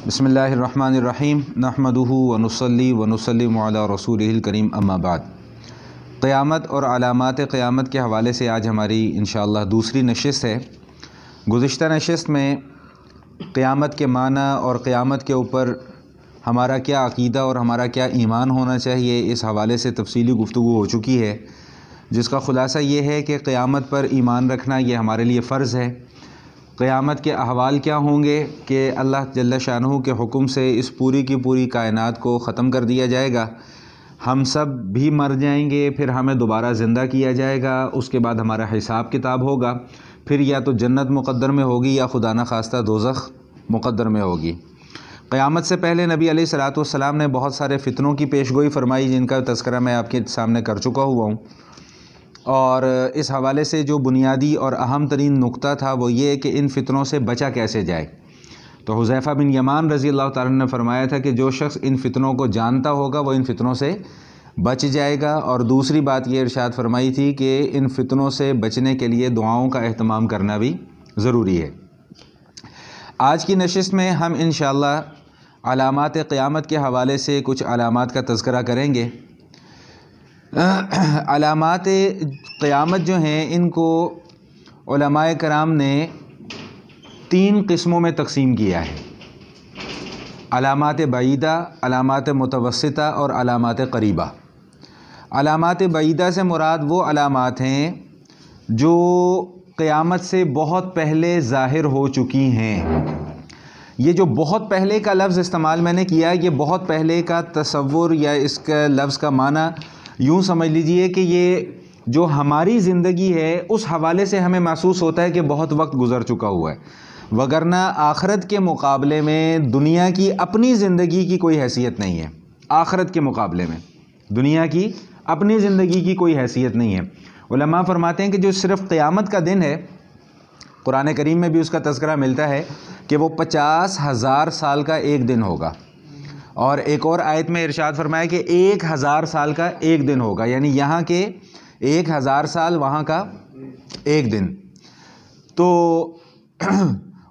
بسم اللہ الرحمن الرحیم نحمدہ ونصلی ونسلم علی رسولہ الکریم اما بعد۔ قیامت اور علامات قیامت کے حوالے سے آج ہماری انشاءاللہ دوسری نشست ہے۔ گزشتہ نشست میں قیامت کے معنی اور قیامت کے اوپر ہمارا کیا عقیدہ اور ہمارا کیا ایمان ہونا چاہیے، اس حوالے سے تفصیلی گفتگو ہو چکی ہے، جس کا خلاصہ یہ ہے کہ قیامت پر ایمان رکھنا یہ ہمارے لیے فرض ہے۔ قیامت کے احوال کیا ہوں گے کہ اللہ جل شانہ کے حکم سے اس پوری کی پوری کائنات کو ختم کر دیا جائے گا، ہم سب بھی مر جائیں گے، پھر ہمیں دوبارہ زندہ کیا جائے گا، اس کے بعد ہمارا حساب کتاب ہوگا، پھر یا تو جنت مقدر میں ہوگی یا خدا نخواستہ دوزخ مقدر میں ہوگی۔ قیامت سے پہلے نبی علیہ الصلوۃ والسلام نے بہت سارے فتنوں کی پیش گوئی فرمائی، جن کا تذکرہ میں آپ کے سامنے کر چکا ہوا ہوں، اور اس حوالے سے جو بنیادی اور اہم ترین نقطہ تھا وہ یہ کہ ان فتنوں سے بچا کیسے جائے۔ تو حذیفہ بن یمان رضی اللہ تعالیٰ نے فرمایا تھا کہ جو شخص ان فتنوں کو جانتا ہوگا وہ ان فتنوں سے بچ جائے گا، اور دوسری بات یہ ارشاد فرمائی تھی کہ ان فتنوں سے بچنے کے لیے دعاؤں کا اہتمام کرنا بھی ضروری ہے۔ آج کی نشست میں ہم انشاءاللہ علامات قیامت کے حوالے سے کچھ علامات کا تذکرہ کریں گے۔ علامات قیامت جو ہیں ان کو علماء کرام نے 3 قسموں میں تقسیم کیا ہے: علامات بعیدہ، علامات متوسطہ اور علامات قریبہ۔ علامات بعیدہ سے مراد وہ علامات ہیں جو قیامت سے بہت پہلے ظاہر ہو چکی ہیں۔ یہ جو بہت پہلے کا لفظ استعمال میں نے کیا، یہ بہت پہلے کا تصور یا اس کا لفظ کا معنی یوں سمجھ لیجئے کہ یہ جو ہماری زندگی ہے اس حوالے سے ہمیں محسوس ہوتا ہے کہ بہت وقت گزر چکا ہوا ہے، وگرنہ آخرت کے مقابلے میں دنیا کی اپنی زندگی کی کوئی حیثیت نہیں ہے۔ آخرت کے مقابلے میں دنیا کی اپنی زندگی کی کوئی حیثیت نہیں ہے۔ علماء فرماتے ہیں کہ جو صرف قیامت کا دن ہے، قرآن کریم میں بھی اس کا تذکرہ ملتا ہے کہ وہ 50,000 سال کا ایک دن ہوگا، اور ایک اور آیت میں ارشاد فرمایا کہ 1,000 سال کا ایک دن ہوگا، یعنی یہاں کے 1,000 سال وہاں کا ایک دن۔ تو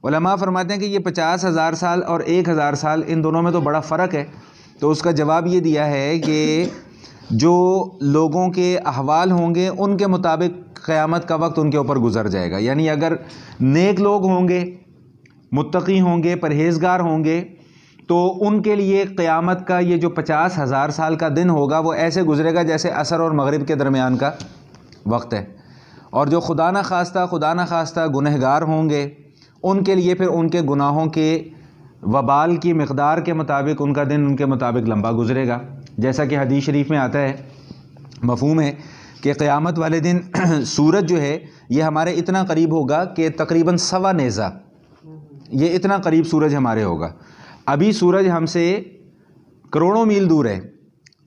علماء فرماتے ہیں کہ یہ 50,000 سال اور 1,000 سال، ان دونوں میں تو بڑا فرق ہے۔ تو اس کا جواب یہ دیا ہے کہ جو لوگوں کے احوال ہوں گے ان کے مطابق قیامت کا وقت ان کے اوپر گزر جائے گا، یعنی اگر نیک لوگ ہوں گے، متقی ہوں گے، پرہیزگار ہوں گے، تو ان کے لیے قیامت کا یہ جو 50,000 سال کا دن ہوگا وہ ایسے گزرے گا جیسے عصر اور مغرب کے درمیان کا وقت ہے، اور جو خدا نخواستہ گنہگار ہوں گے ان کے لیے پھر ان کے گناہوں کے وبال کی مقدار کے مطابق ان کا دن ان کے مطابق لمبا گزرے گا، جیسا کہ حدیث شریف میں آتا ہے، مفہوم ہے کہ قیامت والے دن سورج جو ہے یہ ہمارے اتنا قریب ہوگا کہ تقریباً 1.25 نیزہ، یہ اتنا قریب سورج ہمارے ہوگا۔ ابھی سورج ہم سے کروڑوں میل دور ہے،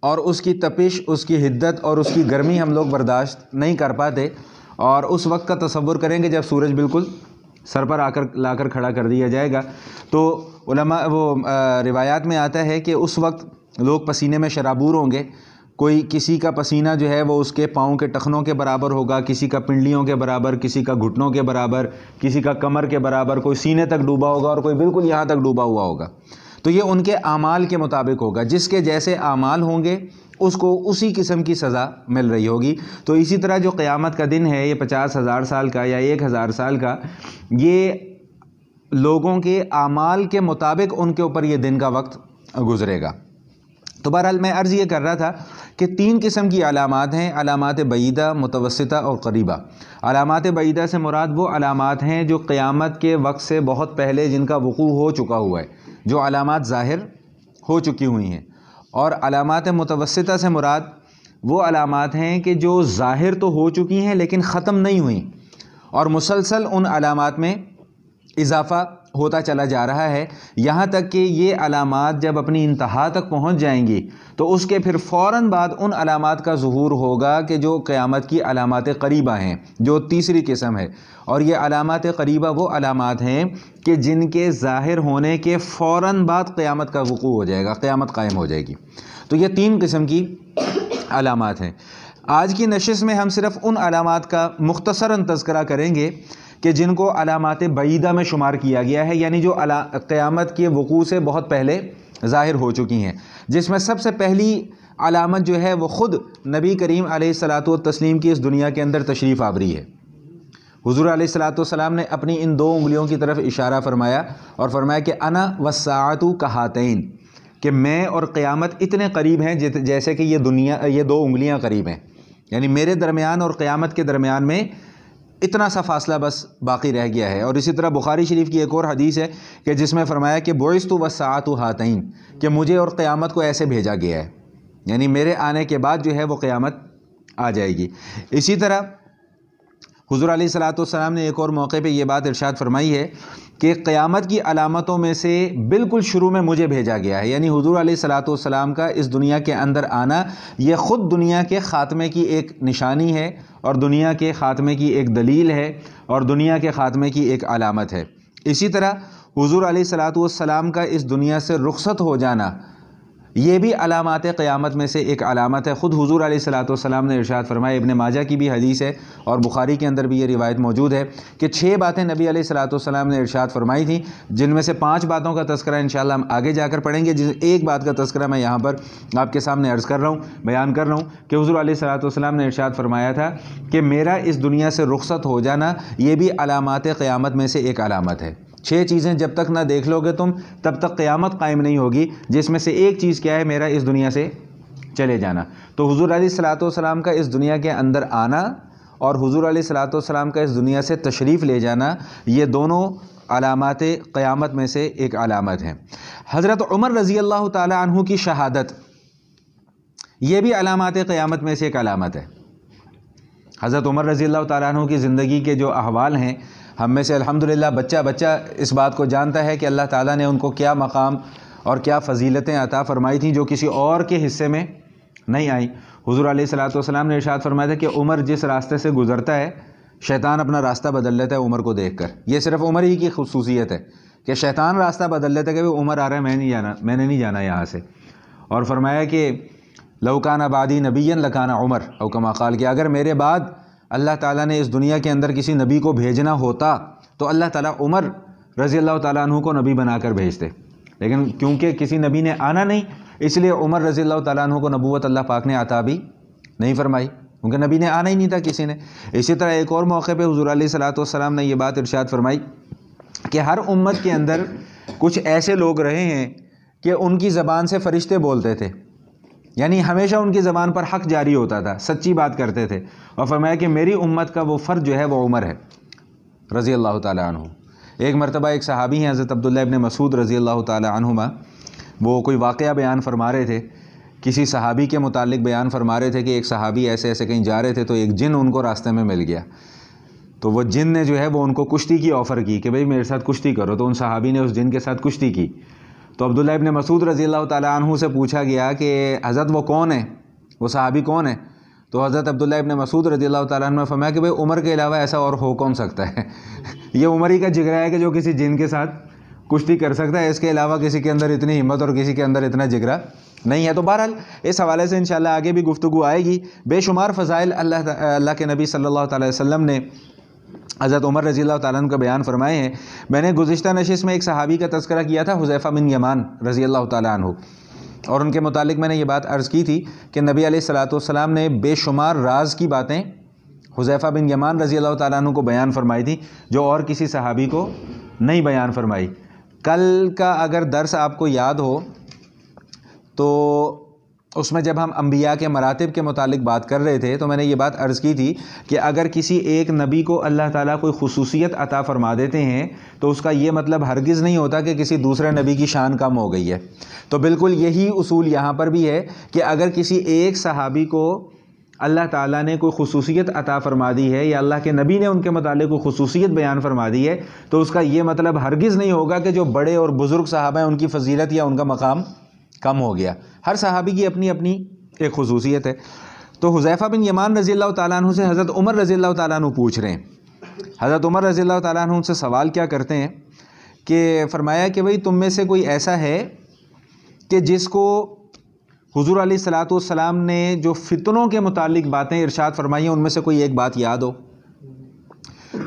اور اس کی تپش، اس کی حدت اور اس کی گرمی ہم لوگ برداشت نہیں کر پاتے، اور اس وقت کا تصور کریں کہ جب سورج بالکل سر پر لا کر کھڑا کر دیا جائے گا، تو علماء روایات میں آتا ہے کہ اس وقت لوگ پسینے میں شرابور ہوں گے، کسی کا پسینہ جو ہے وہ اس کے پاؤں کے ٹخنوں کے برابر ہوگا، کسی کا پنڈلیوں کے برابر، کسی کا گھٹنوں کے برابر، کسی کا کمر کے برابر، کوئی سینے تک ڈوبا ہوگا اور کوئی بالکل یہاں تک ڈوبا ہوا ہوگا۔ تو یہ ان کے اعمال کے مطابق ہوگا، جس کے جیسے اعمال ہوں گے اس کو اسی قسم کی سزا مل رہی ہوگی۔ تو اسی طرح جو قیامت کا دن ہے یہ 50,000 سال کا یا 1,000 سال کا، یہ لوگوں کے اعمال کے مطابق ان کے اوپر یہ دن کا وقت گزرے گا۔ تو بہرحال میں عرض یہ کر رہا تھا کہ 3 قسم کی علامات ہیں: علامات بعیدہ، متوسطہ اور قریبہ۔ علامات بعیدہ سے مراد وہ علامات ہیں جو قیامت کے وقت سے بہت پہلے جن کا وقوع ہو چکا ہوا ہے، جو علامات ظاہر ہو چکی ہوئی ہیں، اور علامات متوسطہ سے مراد وہ علامات ہیں کہ جو ظاہر تو ہو چکی ہیں لیکن ختم نہیں ہوئیں، اور مسلسل ان علامات میں اضافہ ہوتا چلا جا رہا ہے، یہاں تک کہ یہ علامات جب اپنی انتہا تک پہنچ جائیں گی تو اس کے پھر فوراً بعد ان علامات کا ظہور ہوگا کہ جو قیامت کی علامات قریبہ ہیں، جو تیسری قسم ہے۔ اور یہ علامات قریبہ وہ علامات ہیں کہ جن کے ظاہر ہونے کے فوراً بعد قیامت کا وقوع ہو جائے گا، قیامت قائم ہو جائے گی۔ تو یہ 3 قسم کی علامات ہیں۔ آج کی نشست میں ہم صرف ان علامات کا مختصراً تذکرہ کریں گے کہ جن کو علامات بعیدہ میں شمار کیا گیا ہے، یعنی جو قیامت کے وقوع سے بہت پہلے ظاہر ہو چکی ہیں، جس میں سب سے پہلی علامت جو ہے وہ خود نبی کریم علیہ الصلاۃ والتسلیم کی اس دنیا کے اندر تشریف آوری ہے۔ حضور علیہ الصلاۃ والسلام نے اپنی ان 2 انگلیوں کی طرف اشارہ فرمایا اور فرمایا کہ انا والساعۃ کہاتین، کہ میں اور قیامت اتنے قریب ہیں جیسے کہ یہ 2 انگلیاں قریب ہیں، یعنی میرے درمیان اور قیامت کے درمیان میں اتنا سا فاصلہ بس باقی رہ گیا ہے۔ اور اسی طرح بخاری شریف کی ایک اور حدیث ہے کہ جس میں فرمایا کہ بعثت والساعۃ ہاتین، کہ مجھے اور قیامت کو ایسے بھیجا گیا ہے، یعنی میرے آنے کے بعد جو ہے وہ قیامت آ جائے گی۔ اسی طرح حضور علیہ الصلاۃ والسلام نے ایک اور موقع پہ یہ بات ارشاد فرمائی ہے کہ قیامت کی علامتوں میں سے بالکل شروع میں مجھے بھیجا گیا ہے، یعنی حضور علیہ الصلاۃ والسلام کا اس دنیا کے اندر آنا یہ خود دنیا کے خاتمے کی ایک نشانی ہے، اور دنیا کے خاتمے کی ایک دلیل ہے، اور دنیا کے خاتمے کی ایک علامت ہے۔ اسی طرح حضور علیہ الصلاۃ والسلام کا اس دنیا سے رخصت ہو جانا یہ بھی علامات قیامت میں سے ایک علامت ہے۔ خود حضور علیہ الصلاۃ والسلام نے ارشاد فرمایا، ابن ماجہ کی بھی حدیث ہے اور بخاری کے اندر بھی یہ روایت موجود ہے کہ 6 باتیں نبی علیہ الصلاۃ والسلام نے ارشاد فرمائی تھیں، جن میں سے 5 باتوں کا تذکرہ انشاءاللہ ہم آگے جا کر پڑھیں گے، ایک بات کا تذکرہ میں یہاں پر آپ کے سامنے عرض کر رہا ہوں، بیان کر رہا ہوں کہ حضور علیہ الصلاۃ والسلام نے ارشاد فرمایا تھا کہ میرا اس دنیا سے رخصت ہو جانا یہ بھی علامات قیامت میں سے ایک علامت ہے۔ 6 چیزیں جب تک نہ دیکھ لو گے تم تب تک قیامت قائم نہیں ہوگی، جس میں سے ایک چیز کیا ہے؟ میرا اس دنیا سے چلے جانا۔ تو حضور علیہ الصلاۃ والسلام کا اس دنیا کے اندر آنا اور حضور علیہ الصلاۃ والسلام کا اس دنیا سے تشریف لے جانا یہ دونوں علامات قیامت میں سے ایک علامت ہیں۔ حضرت عمر رضی اللہ تعالی عنہ کی شہادت یہ بھی علامات قیامت میں سے ایک علامت ہے۔ حضرت عمر رضی اللہ تعالیٰ عنہ کی زندگی کے جو احوال ہیں، ہم میں سے الحمدللہ بچہ اس بات کو جانتا ہے کہ اللہ تعالیٰ نے ان کو کیا مقام اور کیا فضیلتیں عطا فرمائی تھیں جو کسی اور کے حصے میں نہیں آئیں۔ حضور علیہ الصلاۃ والسلام نے ارشاد فرمایا تھا کہ عمر جس راستے سے گزرتا ہے شیطان اپنا راستہ بدل لیتا ہے عمر کو دیکھ کر۔ یہ صرف عمر ہی کی خصوصیت ہے کہ شیطان راستہ بدل لیتا ہے کہ عمر آ رہا ہے، میں نے نہیں جانا یہاں سے۔ اور فرمایا کہ لو کان بعدی نبیا لکان عمر، او کما قال، کہ اگر میرے بعد اللہ تعالیٰ نے اس دنیا کے اندر کسی نبی کو بھیجنا ہوتا تو اللہ تعالیٰ عمر رضی اللہ تعالیٰ عنہ کو نبی بنا کر بھیجتے، لیکن کیونکہ کسی نبی نے آنا نہیں اس لیے عمر رضی اللہ تعالیٰ عنہ کو نبوت اللہ پاک نے عطا بھی نہیں فرمائی، کیونکہ نبی نے آنا ہی نہیں تھا کسی نے۔ اسی طرح ایک اور موقع پہ حضور علیہ الصلاۃ والسلام نے یہ بات ارشاد فرمائی کہ ہر امت کے اندر کچھ ایسے لوگ رہے ہیں کہ ان کی زبان سے فرشتے بولتے تھے، یعنی ہمیشہ ان کی زبان پر حق جاری ہوتا تھا، سچی بات کرتے تھے، اور فرمایا کہ میری امت کا وہ فرد جو ہے وہ عمر ہے رضی اللہ تعالیٰ عنہ۔ ایک مرتبہ ایک صحابی ہیں حضرت عبداللہ ابن مسعود رضی اللہ تعالیٰ عنہما، وہ کوئی واقعہ بیان فرما رہے تھے، کسی صحابی کے متعلق بیان فرما رہے تھے کہ ایک صحابی ایسے کہیں جا رہے تھے تو ایک جن ان کو راستے میں مل گیا، تو وہ جن نے جو ہے وہ ان کو کشتی کی آفر کی کہ بھئی میرے ساتھ کشتی کرو، تو ان صحابی نے اس جن کے ساتھ کشتی کی۔ تو عبداللہ ابن مسعود رضی اللہ تعالیٰ عنہ سے پوچھا گیا کہ حضرت وہ کون ہے، وہ صحابی کون ہے؟ تو حضرت عبداللہ ابن مسعود رضی اللہ تعالیٰ عنہ نے فرمایا کہ بھئی عمر کے علاوہ ایسا اور ہو کون سکتا ہے؟ یہ عمر ہی کا جگرا ہے کہ جو کسی جن کے ساتھ کشتی کر سکتا ہے، اس کے علاوہ کسی کے اندر اتنی ہمت اور کسی کے اندر اتنا جگرا نہیں ہے۔ تو بہرحال اس حوالے سے انشاءاللہ آگے بھی گفتگو آئے گی۔ بے شمار فضائل اللہ کے نبی صلی اللہ تعالی وسلم نے حضرت عمر رضی اللہ تعالیٰ عنہ کا بیان فرمائے ہیں۔ میں نے گزشتہ نشست میں ایک صحابی کا تذکرہ کیا تھا، حذیفہ بن یمان رضی اللہ تعالیٰ عنہ، اور ان کے متعلق میں نے یہ بات عرض کی تھی کہ نبی علیہ الصلاۃ والسلام نے بے شمار راز کی باتیں حذیفہ بن یمان رضی اللہ تعالیٰ عنہ کو بیان فرمائی تھی جو اور کسی صحابی کو نہیں بیان فرمائی۔ کل کا اگر درس آپ کو یاد ہو تو اس میں جب ہم انبیاء کے مراتب کے متعلق بات کر رہے تھے تو میں نے یہ بات عرض کی تھی کہ اگر کسی ایک نبی کو اللہ تعالیٰ کوئی خصوصیت عطا فرما دیتے ہیں تو اس کا یہ مطلب ہرگز نہیں ہوتا کہ کسی دوسرے نبی کی شان کم ہو گئی ہے۔ تو بالکل یہی اصول یہاں پر بھی ہے کہ اگر کسی ایک صحابی کو اللہ تعالیٰ نے کوئی خصوصیت عطا فرما دی ہے یا اللہ کے نبی نے ان کے متعلق کوئی خصوصیت بیان فرما دی ہے تو اس کا یہ مطلب ہرگز نہیں ہوگا کہ جو بڑے اور بزرگ صحابہ ہیں ان کی فضیلت یا ان کا مقام کم ہو گیا۔ ہر صحابی کی اپنی اپنی ایک خصوصیت ہے۔ تو حذیفہ بن یمان رضی اللہ تعالیٰ عنہ سے حضرت عمر رضی اللہ تعالیٰ عنہ پوچھ رہے ہیں۔ حضرت عمر رضی اللہ تعالیٰ عنہ ان سے سوال کیا کرتے ہیں کہ فرمایا کہ بھئی تم میں سے کوئی ایسا ہے کہ جس کو حضور علیہ الصلاۃ والسلام نے جو فتنوں کے متعلق باتیں ارشاد فرمائی ہیں ان میں سے کوئی ایک بات یاد ہو؟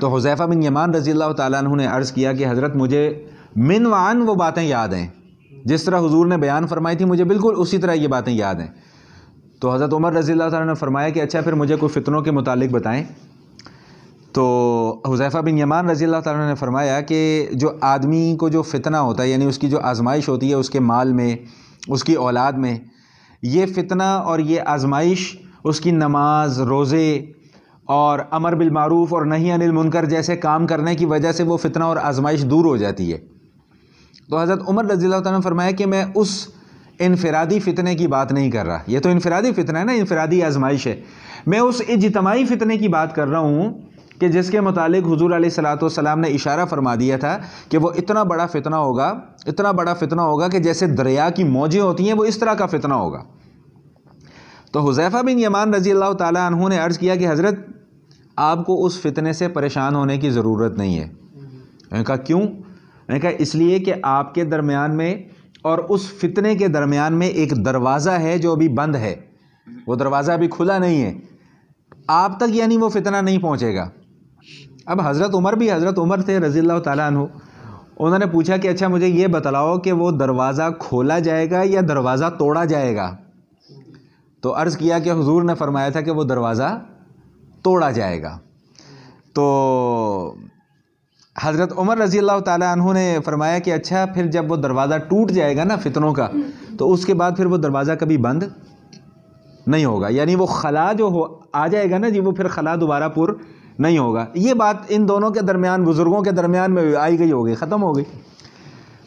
تو حذیفہ بن یمان رضی اللہ تعالیٰ عنہ نے عرض کیا کہ حضرت مجھے من وعن وہ باتیں یاد ہیں جس طرح حضور نے بیان فرمائی تھی، مجھے بالکل اسی طرح یہ باتیں یاد ہیں۔ تو حضرت عمر رضی اللہ تعالیٰ نے فرمایا کہ اچھا پھر مجھے کوئی فتنوں کے متعلق بتائیں۔ تو حذیفہ بن یمان رضی اللہ تعالیٰ نے فرمایا کہ جو آدمی کو جو فتنہ ہوتا ہے، یعنی اس کی جو آزمائش ہوتی ہے اس کے مال میں، اس کی اولاد میں، یہ فتنہ اور یہ آزمائش اس کی نماز، روزے اور امر بالمعروف اور نہی عن المنکر جیسے کام کرنے کی وجہ سے وہ فتنہ اور آزمائش دور ہو جاتی ہے۔ تو حضرت عمر رضی اللہ تعالیٰ نے فرمایا کہ میں اس انفرادی فتنے کی بات نہیں کر رہا، یہ تو انفرادی فتنہ ہے نا، انفرادی آزمائش ہے، میں اس اجتماعی فتنے کی بات کر رہا ہوں کہ جس کے متعلق حضور علیہ الصلوۃ والسلام نے اشارہ فرما دیا تھا کہ وہ اتنا بڑا فتنہ ہوگا، اتنا بڑا فتنہ ہوگا کہ جیسے دریا کی موجیں ہوتی ہیں وہ اس طرح کا فتنہ ہوگا۔ تو حذیفہ بن یمان رضی اللہ تعالیٰ عنہ نے عرض کیا کہ حضرت آپ کو اس فتنے سے پریشان ہونے کی ضرورت نہیں ہے۔ میں نے کہا کیوں؟ میں نے کہا اس لیے کہ آپ کے درمیان میں اور اس فتنے کے درمیان میں ایک دروازہ ہے جو ابھی بند ہے، وہ دروازہ ابھی کھلا نہیں ہے، آپ تک یعنی وہ فتنہ نہیں پہنچے گا۔ اب حضرت عمر تھے رضی اللہ تعالیٰ عنہ، انہوں نے پوچھا کہ اچھا مجھے یہ بتلاؤ کہ وہ دروازہ کھولا جائے گا یا دروازہ توڑا جائے گا؟ تو عرض کیا کہ حضور نے فرمایا تھا کہ وہ دروازہ توڑا جائے گا۔ تو حضرت عمر رضی اللہ تعالیٰ عنہ نے فرمایا کہ اچھا پھر جب وہ دروازہ ٹوٹ جائے گا نا فتنوں کا، تو اس کے بعد پھر وہ دروازہ کبھی بند نہیں ہوگا، یعنی وہ خلا جو آ جائے گا نا جی، وہ پھر خلا دوبارہ پر نہیں ہوگا۔ یہ بات ان دونوں کے درمیان، بزرگوں کے درمیان میں آئی گئی ہوگی، ختم ہو گئی۔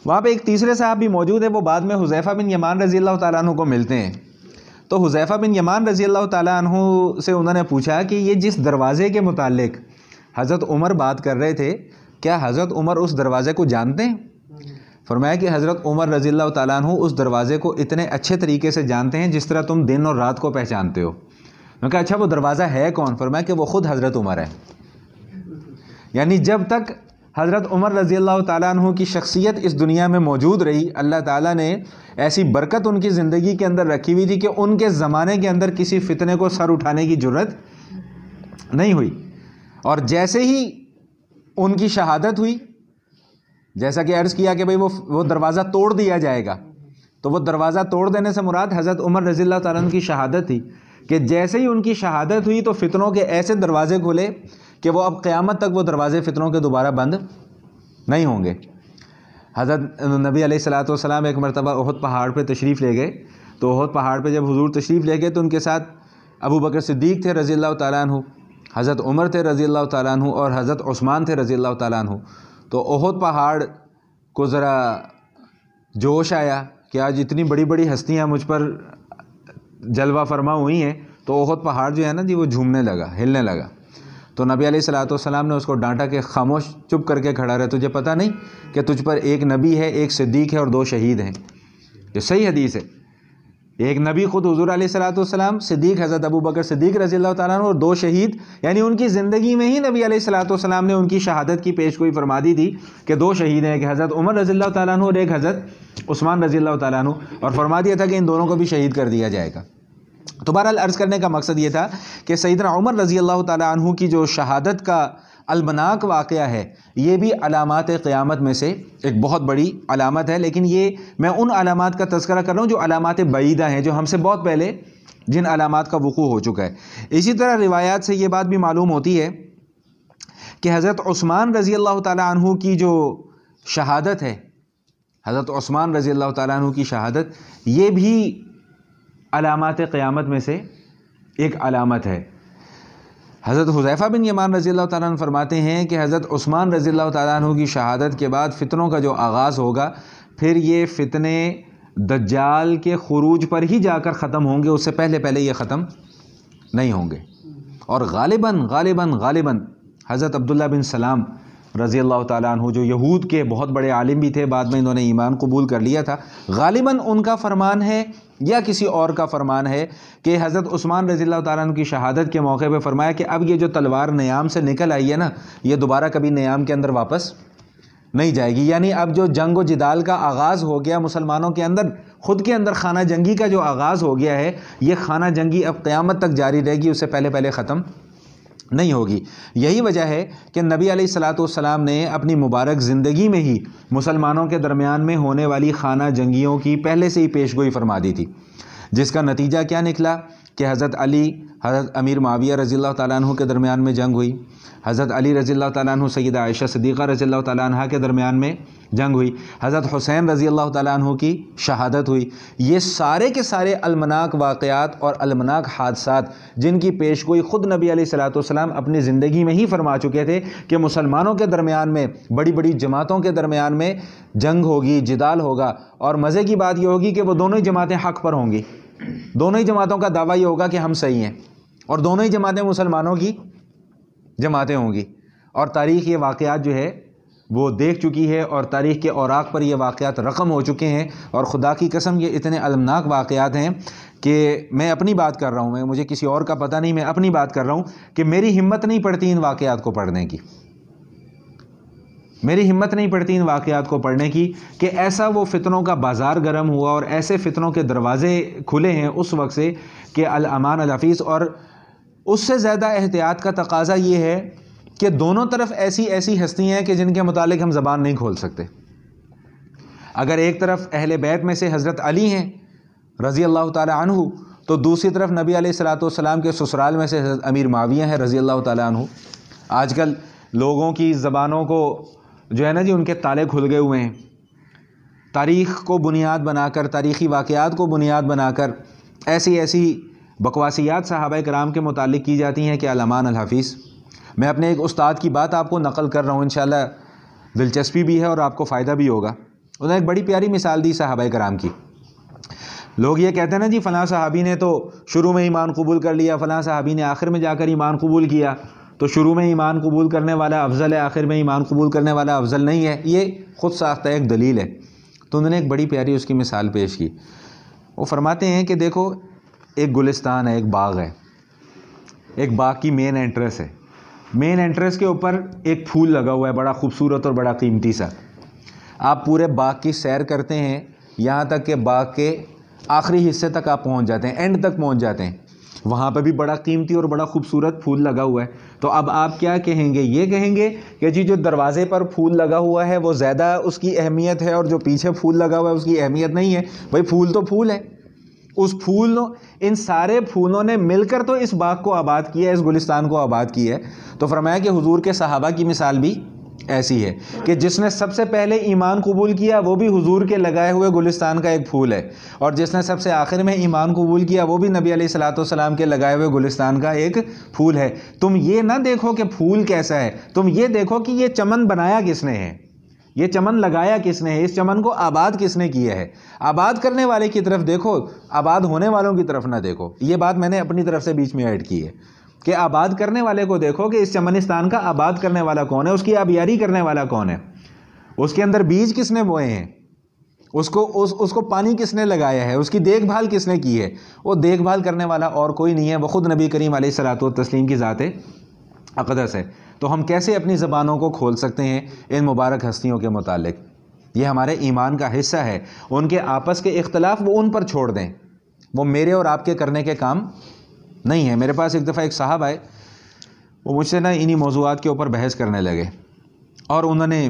وہاں پہ ایک تیسرے صاحب بھی موجود ہے، وہ بعد میں حذیفہ بن یمان رضی اللہ تعالیٰ عنہ کو ملتے ہیں۔ تو حذیفہ بن یمان رضی اللہ تعالیٰ عنہ سے انہوں نے پوچھا کہ یہ جس دروازے کے متعلق حضرت عمر بات کر رہے تھے، کیا حضرت عمر اس دروازے کو جانتے ہیں؟ فرمایا کہ حضرت عمر رضی اللہ تعالیٰ عنہ اس دروازے کو اتنے اچھے طریقے سے جانتے ہیں جس طرح تم دن اور رات کو پہچانتے ہو۔ میں نے کہا اچھا وہ دروازہ ہے کون؟ فرمایا کہ وہ خود حضرت عمر ہے۔ یعنی جب تک حضرت عمر رضی اللہ تعالیٰ عنہ کی شخصیت اس دنیا میں موجود رہی، اللہ تعالیٰ نے ایسی برکت ان کی زندگی کے اندر رکھی ہوئی تھی کہ ان کے زمانے کے اندر کسی فتنے کو سر اٹھانے کی جرت نہیں ہوئی۔ اور جیسے ہی ان کی شہادت ہوئی، جیسا کہ عرض کیا کہ بھئی وہ دروازہ توڑ دیا جائے گا، تو وہ دروازہ توڑ دینے سے مراد حضرت عمر رضی اللہ تعالیٰ عنہ کی شہادت تھی کہ جیسے ہی ان کی شہادت ہوئی تو فتنوں کے ایسے دروازے کھلے کہ وہ اب قیامت تک وہ دروازے فتنوں کے دوبارہ بند نہیں ہوں گے۔ حضرت نبی علیہ الصلوۃ والسلام ایک مرتبہ احد پہاڑ پہ تشریف لے گئے، تو احد پہاڑ پہ جب حضور تشریف لے گئے تو ان کے ساتھ ابو بکر صدیق تھے رضی اللہ تعالیٰ عنہ، حضرت عمر تھے رضی اللہ تعالیٰ عنہ، اور حضرت عثمان تھے رضی اللہ تعالیٰ عنہ۔ تو احد پہاڑ کو ذرا جوش آیا کہ آج اتنی بڑی بڑی ہستیاں مجھ پر جلوہ فرما ہوئی ہیں، تو احد پہاڑ جو ہے نا جی وہ جھومنے لگا، ہلنے لگا۔ تو نبی علیہ الصلوۃ والسلام نے اس کو ڈانٹا کہ خاموش، چپ کر کے کھڑا رہے، تجھے پتہ نہیں کہ تجھ پر ایک نبی ہے، ایک صدیق ہے اور 2 شہید ہیں؟ یہ صحیح حدیث ہے، ایک نبی خود حضور علیہ الصلوۃ والسلام، صدیق حضرت ابو بکر صدیق رضی اللہ تعالیٰ عنہ، اور 2 شہید، یعنی ان کی زندگی میں ہی نبی علیہ الصلوۃ والسلام نے ان کی شہادت کی پیش گوئی فرما دی تھی کہ 2 شہید ہیں، ایک حضرت عمر رضی اللہ تعالیٰ عنہ اور ایک حضرت عثمان رضی اللہ تعالیٰ عنہ، اور فرما دیا تھا کہ ان دونوں کو بھی شہید کر دیا جائے گا۔ تو بہرحال عرض کرنے کا مقصد یہ تھا کہ سیدنا عمر رضی اللہ تعالیٰ عنہ کی جو شہادت کا المناک واقعہ ہے، یہ بھی علامات قیامت میں سے ایک بہت بڑی علامت ہے، لیکن یہ میں ان علامات کا تذکرہ کر رہا ہوں جو علامات بعیدہ ہیں، جو ہم سے بہت پہلے جن علامات کا وقوع ہو چکا ہے۔ اسی طرح روایات سے یہ بات بھی معلوم ہوتی ہے کہ حضرت عثمان رضی اللہ تعالیٰ عنہ کی جو شہادت ہے، حضرت عثمان رضی اللہ تعالیٰ عنہ کی شہادت، یہ بھی علامات قیامت میں سے ایک علامت ہے۔ حضرت حذیفہ بن یمان رضی اللہ تعالیٰ عنہ فرماتے ہیں کہ حضرت عثمان رضی اللہ تعالیٰ عنہ کی شہادت کے بعد فتنوں کا جو آغاز ہوگا، پھر یہ فتنے دجال کے خروج پر ہی جا کر ختم ہوں گے، اس سے پہلے یہ ختم نہیں ہوں گے۔ اور غالباً حضرت عبداللہ بن سلام رضی اللہ تعالیٰ عنہ، جو یہود کے بہت بڑے عالم بھی تھے، بعد میں انہوں نے ایمان قبول کر لیا تھا، غالباً ان کا فرمان ہے یا کسی اور کا فرمان ہے کہ حضرت عثمان رضی اللہ تعالیٰ عنہ کی شہادت کے موقع پہ فرمایا کہ اب یہ جو تلوار نیام سے نکل آئی ہے نا، یہ دوبارہ کبھی نیام کے اندر واپس نہیں جائے گی۔ یعنی اب جو جنگ و جدال کا آغاز ہو گیا مسلمانوں کے اندر، خود کے اندر خانہ جنگی کا جو آغاز ہو گیا ہے، یہ خانہ جنگی اب قیامت تک جاری رہے گی، اس سے پہلے ختم نہیں ہوگی۔ یہی وجہ ہے کہ نبی علیہ الصلاۃ والسلام نے اپنی مبارک زندگی میں ہی مسلمانوں کے درمیان میں ہونے والی خانہ جنگیوں کی پہلے سے ہی پیش گوئی فرما دی تھی، جس کا نتیجہ کیا نکلا کہ حضرت علی حضرت امیر معاویہ رضی اللہ تعالیٰ عنہ کے درمیان میں جنگ ہوئی، حضرت علی رضی اللہ تعالیٰ عنہ سیدہ عائشہ صدیقہ رضی اللہ تعالیٰ عنہ کے درمیان میں جنگ ہوئی، حضرت حسین رضی اللہ تعالیٰ عنہ کی شہادت ہوئی۔ یہ سارے کے سارے المناک واقعات اور المناک حادثات جن کی پیش گوئی خود نبی علیہ الصلاۃ والسلام اپنی زندگی میں ہی فرما چکے تھے کہ مسلمانوں کے درمیان میں بڑی بڑی جماعتوں کے درمیان میں جنگ ہوگی، جدال ہوگا، اور مزے کی بات یہ ہوگی کہ وہ دونوں ہی جماعتیں حق پر ہوں گی، دونوں ہی جماعتوں کا دعویٰ یہ ہوگا کہ ہم صحیح ہیں، اور دونوں ہی جماعتیں مسلمانوں کی جماعتیں ہوں گی۔ اور تاریخ یہ واقعات جو ہے وہ دیکھ چکی ہے، اور تاریخ کے اوراق پر یہ واقعات رقم ہو چکے ہیں، اور خدا کی قسم یہ اتنے المناک واقعات ہیں کہ میں اپنی بات کر رہا ہوں، مجھے کسی اور کا پتہ نہیں، میں اپنی بات کر رہا ہوں کہ میری ہمت نہیں پڑتی ان واقعات کو پڑھنے کی، میری ہمت نہیں پڑتی ان واقعات کو پڑھنے کی کہ ایسا وہ فتنوں کا بازار گرم ہوا اور ایسے فتنوں کے دروازے کھلے ہیں اس وقت سے کہ الامان الحفیظ۔ اور اس سے زیادہ احتیاط کا تقاضا یہ ہے کہ دونوں طرف ایسی ایسی ہستیاں ہیں کہ جن کے متعلق ہم زبان نہیں کھول سکتے۔ اگر ایک طرف اہل بیت میں سے حضرت علی ہیں رضی اللہ تعالی عنہ، تو دوسری طرف نبی علیہ الصلاۃ والسلام کے سسرال میں سے حضرت امیر معاویہ ہیں رضی اللہ تعالی عنہ۔ آج کل لوگوں کی زبانوں کو جو ہے نا جی ان کے تالے کھل گئے ہوئے ہیں، تاریخ کو بنیاد بنا کر، تاریخی واقعات کو بنیاد بنا کر ایسی ایسی بکواسیات صحابہ کرام کے متعلق کی جاتی ہیں کہ الامان الحفیظ۔ میں اپنے ایک استاد کی بات آپ کو نقل کر رہا ہوں، انشاءاللہ دلچسپی بھی ہے اور آپ کو فائدہ بھی ہوگا۔ انہوں نے ایک بڑی پیاری مثال دی صحابہ کرام کی۔ لوگ یہ کہتے ہیں نا جی فلاں صحابی نے تو شروع میں ایمان قبول کر لیا، فلاں صحابی نے آخر میں جا کر ایمان قبول کیا، تو شروع میں ایمان قبول کرنے والا افضل ہے، آخر میں ایمان قبول کرنے والا افضل نہیں ہے۔ یہ خود ساختہ ایک دلیل ہے۔ تو انہوں نے ایک بڑی پیاری اس کی مثال پیش کی۔ وہ فرماتے ہیں کہ دیکھو ایک گلستان ہے، ایک باغ ہے، ایک باغ کی مین انٹرنس ہے، مین انٹرنس کے اوپر ایک پھول لگا ہوا ہے بڑا خوبصورت اور بڑا قیمتی سا۔ آپ پورے باغ کی سیر کرتے ہیں یہاں تک کہ باغ کے آخری حصے تک آپ پہنچ جاتے ہیں، اینڈ تک پہنچ جاتے ہیں، وہاں پہ بھی بڑا قیمتی اور بڑا خوبصورت پھول لگا ہوا ہے۔ تو اب آپ کیا کہیں گے؟ یہ کہیں گے کہ جی جو دروازے پر پھول لگا ہوا ہے وہ زیادہ اس کی اہمیت ہے، اور جو پیچھے پھول لگا ہوا ہے اس کی اہمیت نہیں ہے۔ بھائی پھول تو پھول ہے، اس پھول ان سارے پھولوں نے مل کر تو اس باغ کو آباد کیا ہے، اس گلستان کو آباد کیا ہے۔ تو فرمایا کہ حضور کے صحابہ کی مثال بھی ایسی ہے کہ جس نے سب سے پہلے ایمان قبول کیا وہ بھی حضور کے لگائے ہوئے گلستان کا ایک پھول ہے، اور جس نے سب سے آخر میں ایمان قبول کیا وہ بھی نبی علیہ الصلاۃ والسلام کے لگائے ہوئے گلستان کا ایک پھول ہے۔ تم یہ نہ دیکھو کہ پھول کیسا ہے، تم یہ دیکھو کہ یہ چمن بنایا کس نے ہے، یہ چمن لگایا کس نے ہے، اس چمن کو آباد کس نے کیا ہے۔ آباد کرنے والے کی طرف دیکھو، آباد ہونے والوں کی طرف نہ دیکھو۔ یہ بات میں نے اپنی طرف سے بیچ میں ایڈ کی ہے کہ آباد کرنے والے کو دیکھو کہ اس چمنستان کا آباد کرنے والا کون ہے، اس کی آبیاری کرنے والا کون ہے، اس کے اندر بیج کس نے بوئے ہیں، اس کو پانی کس نے لگایا ہے، اس کی دیکھ بھال کس نے کی ہے۔ وہ دیکھ بھال کرنے والا اور کوئی نہیں ہے، وہ خود نبی کریم علیہ الصلاۃ والتسلیم کی ذات اقدس ہے۔ تو ہم کیسے اپنی زبانوں کو کھول سکتے ہیں ان مبارک ہستیوں کے متعلق؟ یہ ہمارے ایمان کا حصہ ہے۔ ان کے آپس کے اختلاف وہ ان پر چھوڑ دیں، وہ میرے اور آپ کے کرنے کے کام نہیں ہے۔ میرے پاس ایک دفعہ ایک صاحب آئے، وہ مجھ سے نا انہی موضوعات کے اوپر بحث کرنے لگے، اور انہوں نے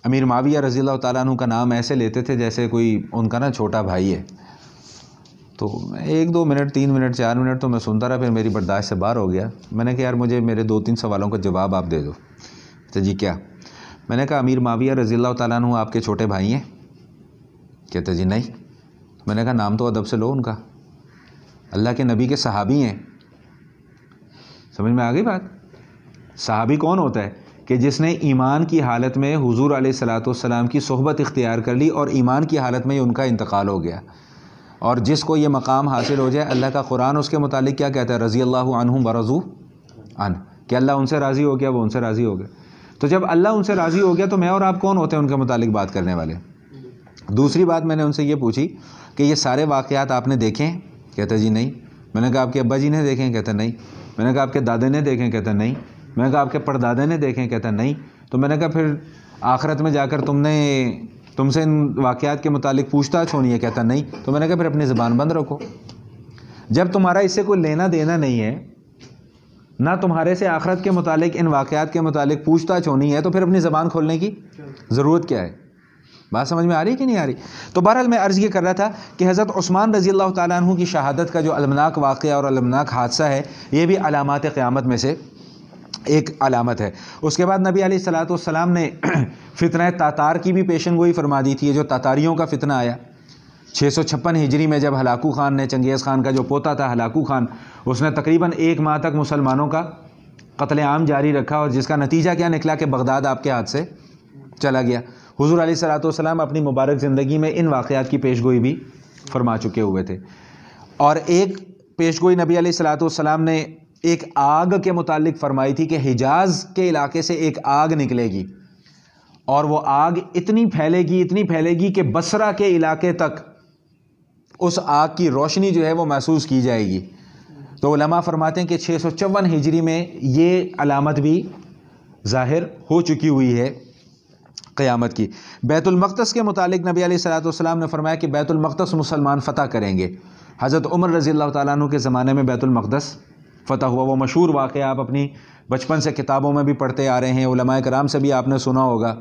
امیر معاویہ رضی اللہ تعالیٰ عنہ کا نام ایسے لیتے تھے جیسے کوئی ان کا نا چھوٹا بھائی ہے۔ تو 1-2 منٹ 3 منٹ 4 منٹ تو میں سنتا رہا، پھر میری برداشت سے باہر ہو گیا۔ میں نے کہا یار مجھے میرے 2-3 سوالوں کا جواب آپ دے دو۔ تو جی کیا؟ میں نے کہا امیر معاویہ رضی اللہ تعالیٰ عنہ آپ کے چھوٹے بھائی ہیں؟ کہتے جی نہیں۔ میں نے کہا نام تو ادب سے لو ان کا، اللہ کے نبی کے صحابی ہیں۔ سمجھ میں آ گئی بات؟ صحابی کون ہوتا ہے؟ کہ جس نے ایمان کی حالت میں حضور علیہ الصلاۃ والسلام کی صحبت اختیار کر لی اور ایمان کی حالت میں ان کا انتقال ہو گیا، اور جس کو یہ مقام حاصل ہو جائے، اللہ کا قرآن اس کے متعلق کیا کہتا ہے؟ رضی اللہ عنہم ورضوا عنہ، کہ اللہ ان سے راضی ہو گیا، وہ ان سے راضی ہو گیا۔ تو جب اللہ ان سے راضی ہو گیا تو میں اور آپ کون ہوتے ہیں ان کے متعلق بات کرنے والے؟ دوسری بات میں نے ان سے یہ پوچھی کہ یہ سارے واقعات آپ نے دیکھے ہیں؟ کہتا جی نہیں۔ میں نے کہا آپ کے ابا جی نے دیکھیں؟ کہتا نہیں۔ میں نے کہا آپ کے دادے نے دیکھیں؟ کہتا نہیں۔ میں نے کہا آپ کے پردادے نے دیکھیں؟ کہتا نہیں۔ تو میں نے کہا پھر آخرت میں جا کر تم سے ان واقعات کے متعلق پوچھ تاچھ ہونی ہے؟ کہتا نہیں۔ تو میں نے کہا پھر اپنی زبان بند رکھو، جب تمہارا اس سے کوئی لینا دینا نہیں ہے، نہ تمہارے سے آخرت کے متعلق ان واقعات کے متعلق پوچھ تاچھ ہونی ہے، تو پھر اپنی زبان کھولنے کی ضرورت کیا ہے؟ بات سمجھ میں آ رہی کہ نہیں آ رہی؟ تو بہرحال میں عرض یہ کر رہا تھا کہ حضرت عثمان رضی اللہ تعالیٰ عنہ کی شہادت کا جو المناک واقعہ اور المناک حادثہ ہے، یہ بھی علامات قیامت میں سے ایک علامت ہے۔ اس کے بعد نبی علیہ الصلوۃ والسلام نے فتنہ تاتار کی بھی پیشن گوئی فرما دی تھی۔ یہ جو تاتاریوں کا فتنہ آیا 656 ہجری میں، جب ہلاکو خان نے، چنگیز خان کا جو پوتا تھا ہلاکو خان، اس نے تقریباً 1 ماہ تک مسلمانوں کا قتل عام جاری رکھا، اور جس کا نتیجہ کیا نکلا کہ بغداد آپ کے ہاتھ سے چلا گیا۔ حضور علیہ الصلوۃ والسلام اپنی مبارک زندگی میں ان واقعات کی پیش گوئی بھی فرما چکے ہوئے تھے۔ اور ایک پیش گوئی نبی علیہ الصلوۃ والسلام نے ایک آگ کے متعلق فرمائی تھی کہ حجاز کے علاقے سے ایک آگ نکلے گی، اور وہ آگ اتنی پھیلے گی کہ بصرہ کے علاقے تک اس آگ کی روشنی جو ہے وہ محسوس کی جائے گی۔ تو علماء فرماتے ہیں کہ 654 ہجری میں یہ علامت بھی ظاہر ہو چکی ہوئی ہے قیامت کی۔ بیت المقدس کے متعلق نبی علیہ الصلوۃ والسلام نے فرمایا کہ بیت المقدس مسلمان فتح کریں گے۔ حضرت عمر رضی اللہ تعالیٰ عنہ کے زمانے میں بیت المقدس فتح ہوا۔ وہ مشہور واقعہ آپ اپنی بچپن سے کتابوں میں بھی پڑھتے آ رہے ہیں، علماء کرام سے بھی آپ نے سنا ہوگا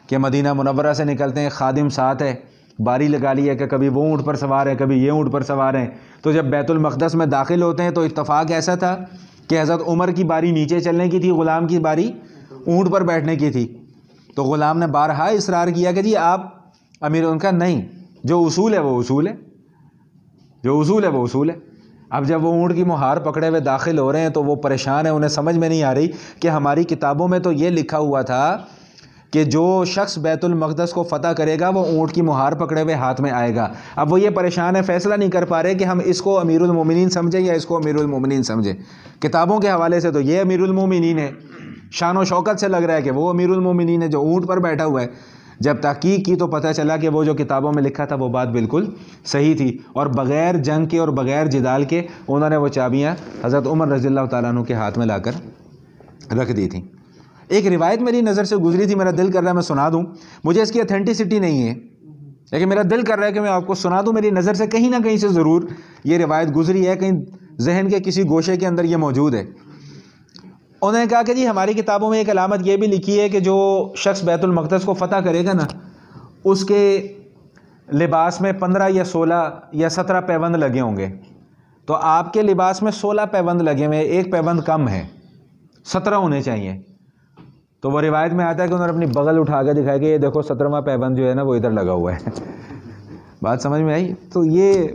کہ مدینہ منورہ سے نکلتے ہیں، خادم ساتھ ہے، باری لگا لی ہے کہ کبھی وہ اونٹ پر سوار ہے، کبھی یہ اونٹ پر سوار ہیں۔ تو جب بیت المقدس میں داخل ہوتے ہیں تو اتفاق ایسا تھا کہ حضرت عمر کی باری نیچے چلنے کی تھی، غلام کی باری اونٹ پر بیٹھنے کی تھی۔ تو غلام نے بارہا اصرار کیا کہ جی آپ امیر، ان کا نہیں، جو اصول ہے وہ اصول ہے، جو اصول ہے وہ اصول ہے۔ اب جب وہ اونٹ کی مہار پکڑے ہوئے داخل ہو رہے ہیں تو وہ پریشان ہیں، انہیں سمجھ میں نہیں آ رہی کہ ہماری کتابوں میں تو یہ لکھا ہوا تھا کہ جو شخص بیت المقدس کو فتح کرے گا وہ اونٹ کی مہار پکڑے ہوئے ہاتھ میں آئے گا۔ اب وہ یہ پریشان ہے، فیصلہ نہیں کر پا رہے کہ ہم اس کو امیر المومنین سمجھیں یا اس کو امیر المومنین سمجھیں۔ کتابوں کے حوالے سے تو یہ امیر المومنین ہے، شان و شوکت سے لگ رہا ہے کہ وہ امیر المومنین ہے جو اونٹ پر بیٹھا ہوا ہے۔ جب تحقیق کی تو پتہ چلا کہ وہ جو کتابوں میں لکھا تھا وہ بات بالکل صحیح تھی، اور بغیر جنگ کے اور بغیر جدال کے انہوں نے وہ چابیاں حضرت عمر رضی اللہ تعالیٰ عنہ کے ہاتھ میں لا کر رکھ دی تھیں۔ ایک روایت میری نظر سے گزری تھی، میرا دل کر رہا ہے میں سنا دوں، مجھے اس کی اتھینٹسٹی نہیں ہے لیکن میرا دل کر رہا ہے کہ میں آپ کو سنا دوں۔ میری نظر سے کہیں نہ کہیں سے ضرور یہ روایت گزری ہے، کہیں ذہن کے کسی گوشے کے اندر یہ موجود ہے۔ انہوں نے کہا کہ جی ہماری کتابوں میں ایک علامت یہ بھی لکھی ہے کہ جو شخص بیت المقدس کو فتح کرے گا نا، اس کے لباس میں 15 یا 16 یا 17 پیوند لگے ہوں گے۔ تو آپ کے لباس میں 16 پیوند لگے ہوئے، ایک پیوند کم ہے، 17 ہونے چاہیے۔ تو وہ روایت میں آتا ہے کہ انہوں نے اپنی بغل اٹھا کے دکھایا کہ یہ دیکھو 17واں پیوند جو ہے نا وہ ادھر لگا ہوا ہے۔ بات سمجھ میں آئی؟ تو یہ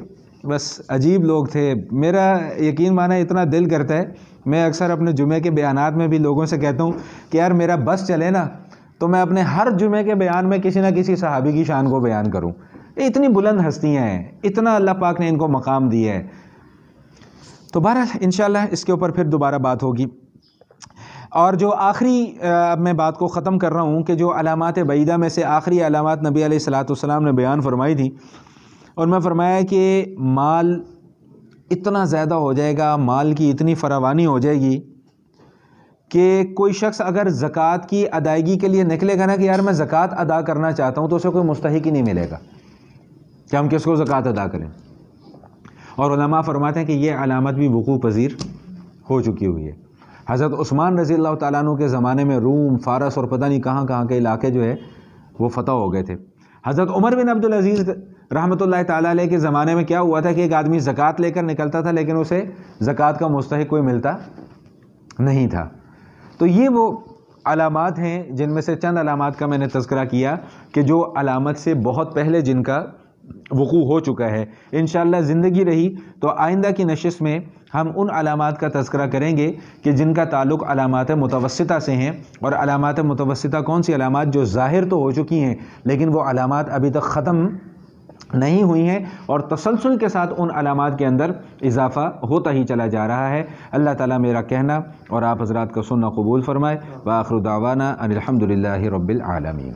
بس عجیب لوگ تھے۔ میرا یقین مانا اتنا دل کرتا ہے، میں اکثر اپنے جمعے کے بیانات میں بھی لوگوں سے کہتا ہوں کہ یار میرا بس چلے نا تو میں اپنے ہر جمعے کے بیان میں کسی نہ کسی صحابی کی شان کو بیان کروں۔ یہ اتنی بلند ہستیاں ہیں، اتنا اللہ پاک نے ان کو مقام دیا ہے۔ تو بہرحال انشاءاللہ اس کے اوپر پھر دوبارہ بات ہوگی۔ اور جو آخری اب میں بات کو ختم کر رہا ہوں کہ جو علامات بعیدہ میں سے آخری علامات نبی علیہ الصلوۃ والسلام نے بیان فرمائی تھی، اور میں فرمایا کہ مال اتنا زیادہ ہو جائے گا، مال کی اتنی فراوانی ہو جائے گی کہ کوئی شخص اگر زکوٰۃ کی ادائیگی کے لیے نکلے گا نا کہ یار میں زکوٰۃ ادا کرنا چاہتا ہوں، تو اسے کوئی مستحق ہی نہیں ملے گا کہ ہم کس کو زکوٰۃ ادا کریں۔ اور علماء فرماتے ہیں کہ یہ علامت بھی وقوع پذیر ہو چکی ہوئی ہے۔ حضرت عثمان رضی اللہ تعالیٰ عنہ کے زمانے میں روم، فارس اور پتہ نہیں کہاں کہاں کے علاقے جو ہے وہ فتح ہو گئے تھے۔ حضرت عمر بن عبدالعزیز رحمۃ اللہ تعالیٰ علیہ کے زمانے میں کیا ہوا تھا کہ ایک آدمی زکوٰۃ لے کر نکلتا تھا لیکن اسے زکوٰۃ کا مستحق کوئی ملتا نہیں تھا۔ تو یہ وہ علامات ہیں جن میں سے چند علامات کا میں نے تذکرہ کیا کہ جو علامت سے بہت پہلے جن کا وقوع ہو چکا ہے۔ انشاءاللہ زندگی رہی تو آئندہ کی نشست میں ہم ان علامات کا تذکرہ کریں گے کہ جن کا تعلق علامات متوسطہ سے ہیں، اور علامات متوسطہ کون سی علامات جو ظاہر تو ہو چکی ہیں لیکن وہ علامات ابھی تک ختم نہیں ہوئی ہیں، اور تسلسل کے ساتھ ان علامات کے اندر اضافہ ہوتا ہی چلا جا رہا ہے۔ اللہ تعالیٰ میرا کہنا اور آپ حضرات کا سننا قبول فرمائے۔ وآخر دعوانا ان الحمد للہ رب العالمین۔